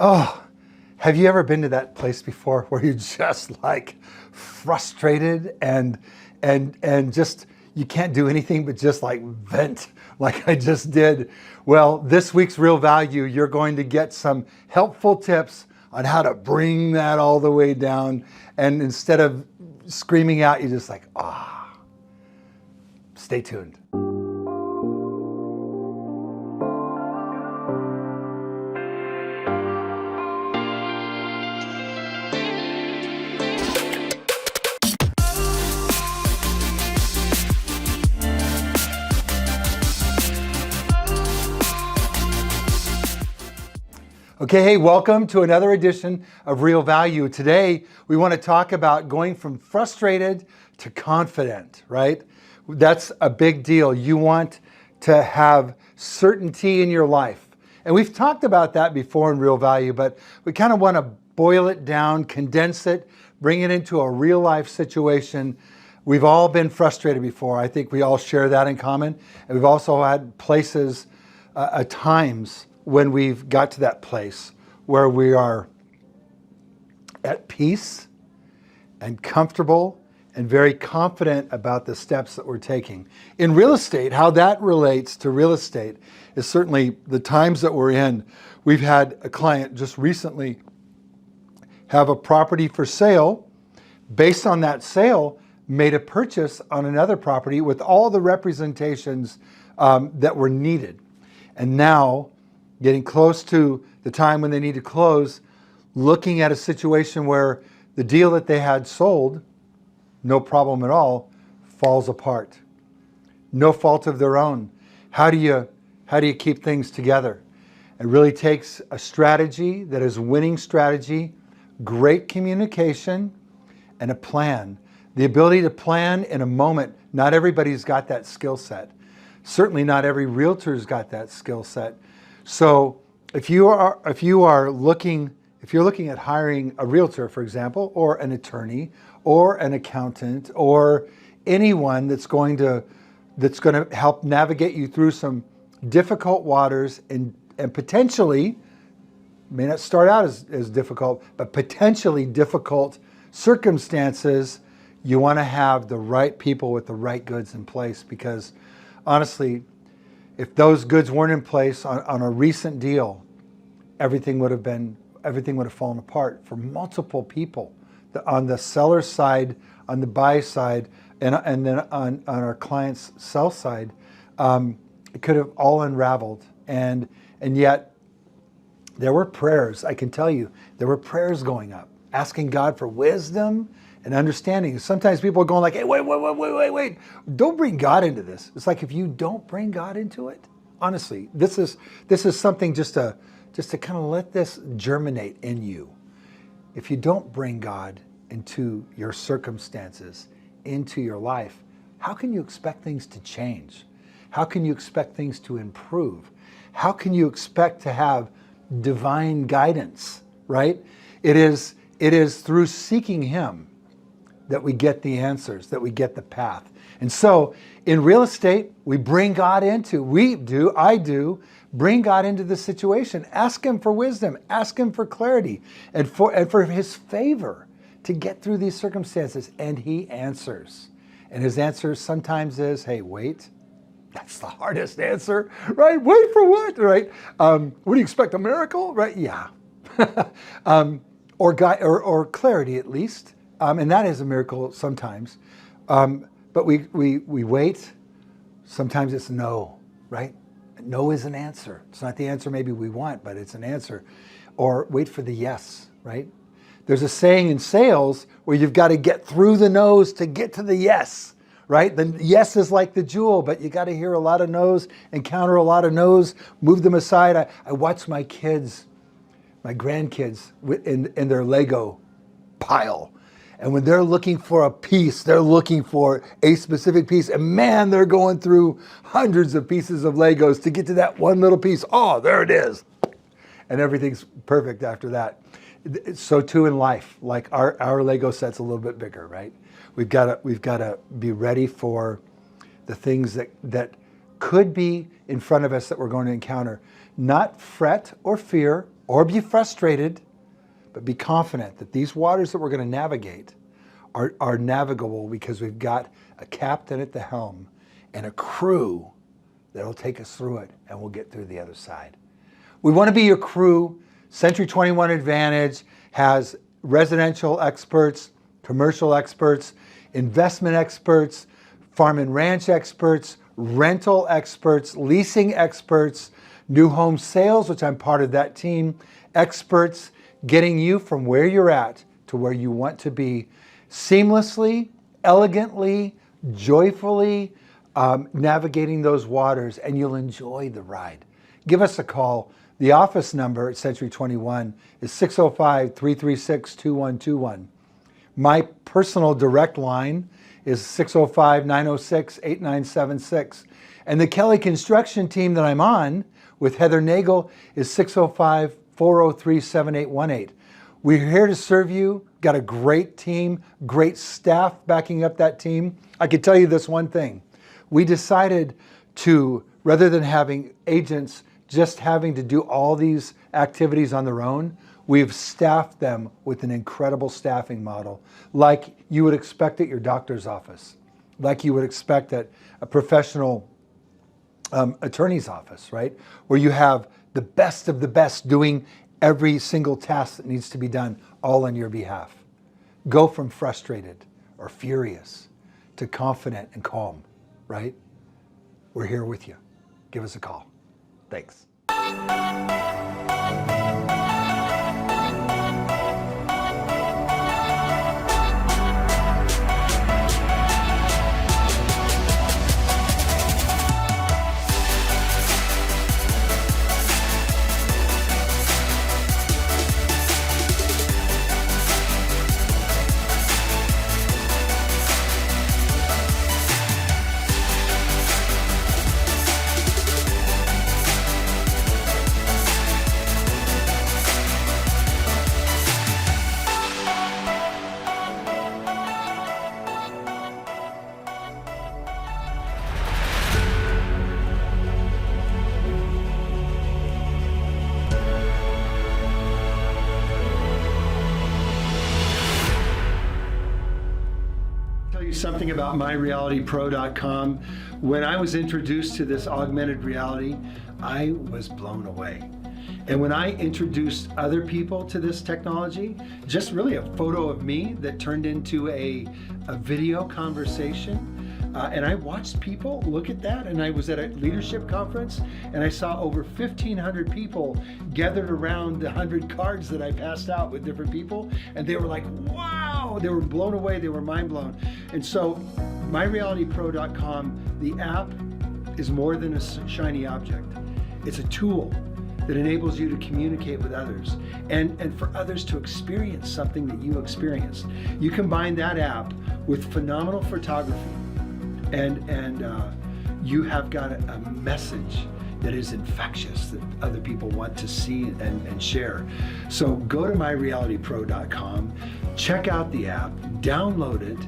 Oh, have you ever been to that place before where you're just like frustrated and just you can't do anything but just like vent like I just did? Well, this week's Real Value, you're going to get some helpful tips on how to bring that all the way down. And instead of screaming out, you're just like, stay tuned. Okay, hey, welcome to another edition of Real Value. Today, we want to talk about going from frustrated to confident, right? That's a big deal. You want to have certainty in your life. And we've talked about that before in Real Value, but we kind of want to boil it down, condense it, bring it into a real life situation. We've all been frustrated before. I think we all share that in common. And we've also had places, at times, when we've got to that place where we are at peace and comfortable and very confident about the steps that we're taking. In real estate, how that relates to real estate is certainly the times that we're in. We've had a client just recently have a property for sale. Based on that sale, made a purchase on another property with all the representations that were needed. And now, getting close to the time when they need to close, looking at a situation where the deal that they had sold, no problem at all, falls apart. No fault of their own. How do you keep things together? It really takes a strategy that is winning strategy, great communication, and a plan. The ability to plan in a moment. Not everybody's got that skill set. Certainly not every realtor's got that skill set. So if you're looking at hiring a realtor, for example, or an attorney, or an accountant, or anyone that's going to help navigate you through some difficult waters and potentially, may not start out as difficult, but potentially difficult circumstances, you want to have the right people with the right goods in place, because honestly, if those goods weren't in place on a recent deal, everything would have fallen apart for multiple people, on the seller side, on the buy side, and then on our client's sell side. It could have all unraveled, and yet there were prayers. I can tell you, there were prayers going up, asking God for wisdom and understanding. Sometimes people are going like, hey, wait. Don't bring God into this. It's like, if you don't bring God into it, honestly, this is something just to kind of let this germinate in you. If you don't bring God into your circumstances, into your life, how can you expect things to change? How can you expect things to improve? How can you expect to have divine guidance, right? It is through seeking Him that we get the answers, that we get the path. And so in real estate, I bring God into the situation. Ask Him for wisdom, ask Him for clarity, and for His favor to get through these circumstances. And He answers. And His answer sometimes is, hey, wait. That's the hardest answer, right? Wait for what, right? What do you expect, a miracle, right? Yeah. Or clarity at least. And that is a miracle sometimes. But we wait. Sometimes it's no, right? No is an answer. It's not the answer maybe we want, but it's an answer. Or wait for the yes, right? There's a saying in sales where you've got to get through the no's to get to the yes, right? The yes is like the jewel, but you got to hear a lot of no's, encounter a lot of no's, move them aside. I watch my kids, my grandkids in their Lego pile. And when they're looking for a piece, they're looking for a specific piece. And man, they're going through hundreds of pieces of Legos to get to that one little piece. Oh, there it is. And everything's perfect after that. So too in life, like our Lego set's a little bit bigger, right? We've got to be ready for the things that could be in front of us that we're going to encounter. Not fret or fear, or be frustrated, but be confident that these waters that we're going to navigate are navigable because we've got a captain at the helm and a crew that'll take us through it, and we'll get through the other side. We want to be your crew. Century 21 Advantage has residential experts, commercial experts, investment experts, farm and ranch experts, rental experts, leasing experts, new home sales, which I'm part of that team, experts getting you from where you're at to where you want to be seamlessly, elegantly, joyfully, navigating those waters, and you'll enjoy the ride. Give us a call. The office number at Century 21 is 605-336-2121. My personal direct line is 605-906-8976. And the Kelly Construction team that I'm on with Heather Nagel is 605-403-7818. We're here to serve you. Got a great team, great staff backing up that team. I can tell you this one thing. We decided to, rather than having agents just having to do all these activities on their own, we've staffed them with an incredible staffing model, like you would expect at your doctor's office, like you would expect at a professional attorney's office, right? Where you have the best of the best doing every single task that needs to be done all on your behalf. Go from frustrated or furious to confident and calm, right? We're here with you. Give us a call. Thanks. Something about myrealitypro.com. When I was introduced to this augmented reality, I was blown away. And when I introduced other people to this technology, just really a photo of me that turned into a video conversation, and I watched people look at that, and I was at a leadership conference, and I saw over 1,500 people gathered around the 100 cards that I passed out with different people, and they were like, wow, they were blown away, they were mind blown. And so myrealitypro.com, the app is more than a shiny object. It's a tool that enables you to communicate with others and for others to experience something that you experienced. You combine that app with phenomenal photography, and you have got a message that is infectious that other people want to see and share. So go to myrealitypro.com, check out the app, download it,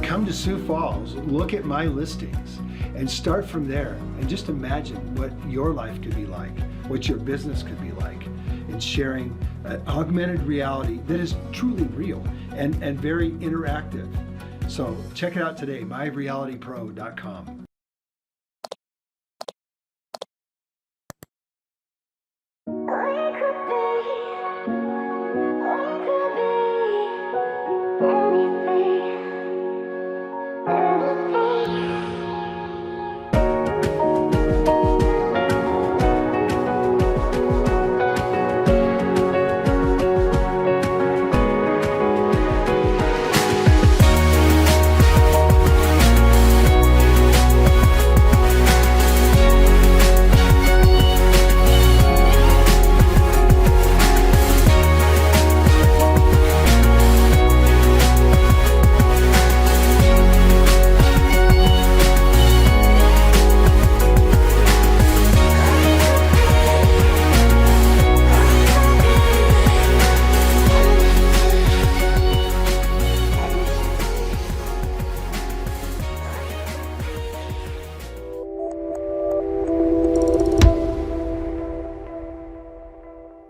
come to Sioux Falls, look at my listings, and start from there. And just imagine what your life could be like, what your business could be like, in sharing augmented reality that is truly real and very interactive. So check it out today, myrealitypro.com.